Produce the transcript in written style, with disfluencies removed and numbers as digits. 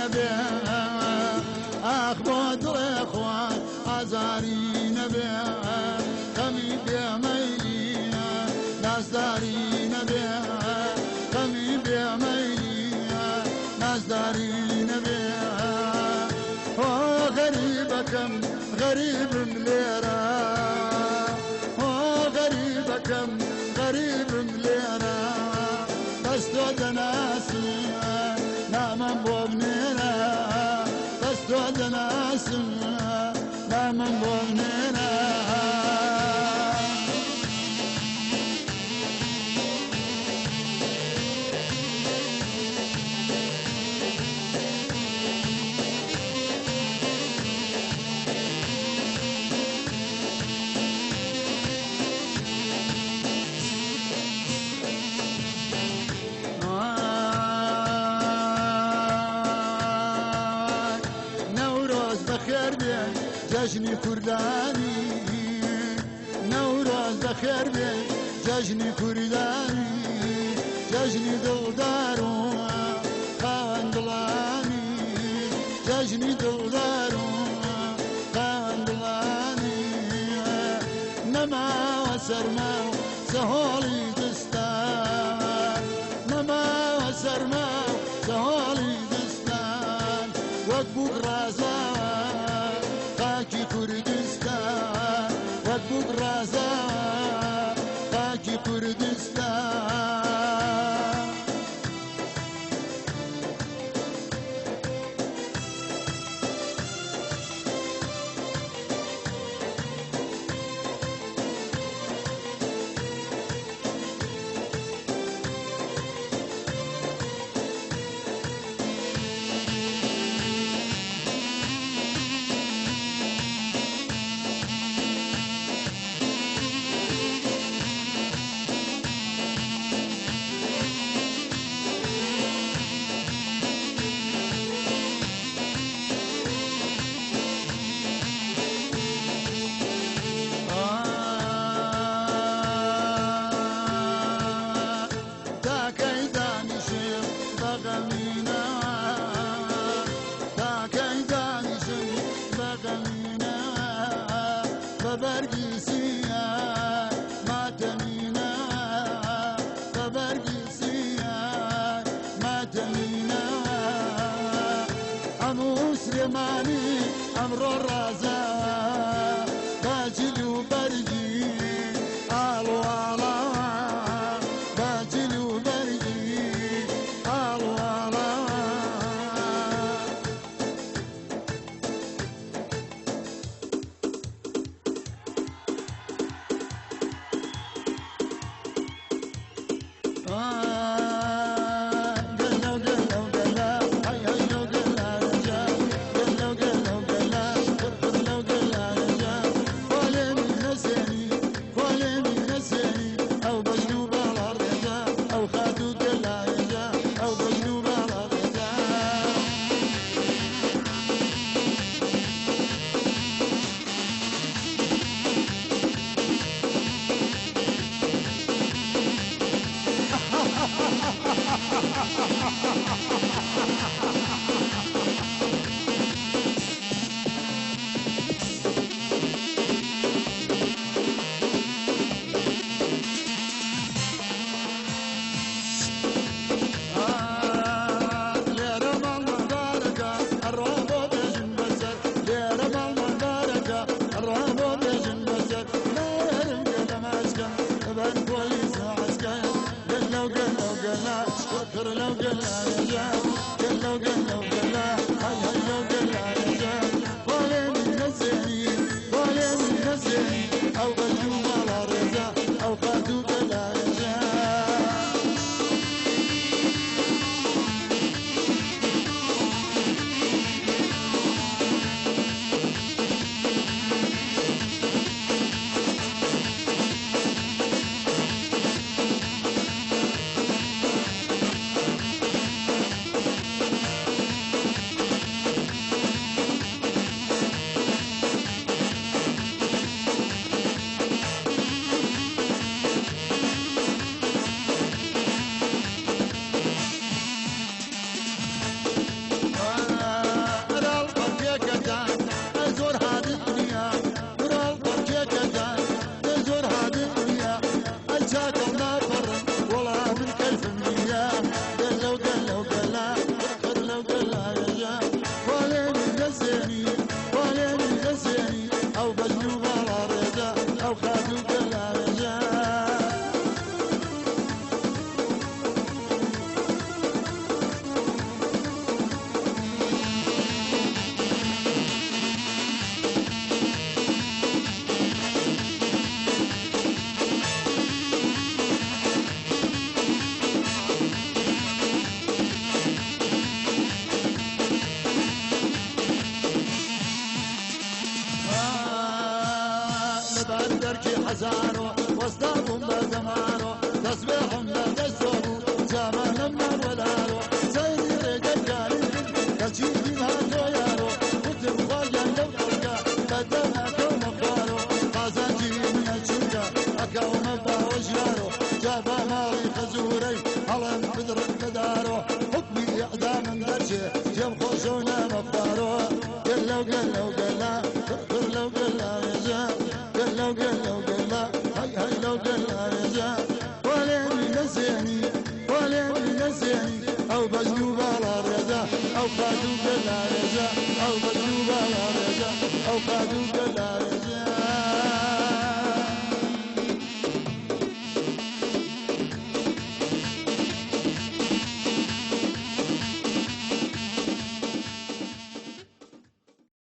بها أخبط الإخوان أزارين بها خمي بها ميلينا ناس دارين بها خمي بها ميلينا ناس دارين بها غريبكم غريب مليرة غريبكم غريب مليرة تسدود ناسي نام بوبنينا تسدود ناسي نام بوبنينا بخير بين جشني كرداني نوروز بخير بين جشني كرداني جشني دلدارو قاندلاني جشني دلدارو قاندلاني نما وسرما سهولي دستان نما وسرما سهولي دستان وقبوك رازا خاكي كردستان وقبوك رازا خاكي كردستان ببرقيسيا ما تمينا ببرقيسيا ما تمينا أمو سليماني أمر الرازا باجل وبرقي الوالا باجل وبرقي الوالا لو قلنا رجال لو قلنا وقلنا هاي هاي لو قلنا رجال ولا من الزين ولا من الزين أو قدوم على رجال أو قدوم على رجال بازارو واصدابهم بزمانو تصبيحهم لا تسوبو زمان من ولارو سيدي رجال كاري كشيدي هاتو يارو كتب خواجا لو فرقا بدنا كوم خوارو قازانجي من الشوكا أكاو مبا وجارو جابا مالي خزوري هلم بدر الكدارو حكمي إعدام درجي جيب خوشونا مفارو قلو قلو قلا كركر لو قلا رجال قلو قلو قلا هاي هاي لو قلا رجال ولين نسيني ولين نسيني أو بجنوب على رجال أو خادو قلا رجال أو بجنوب على رجال أو خادو قلا رجال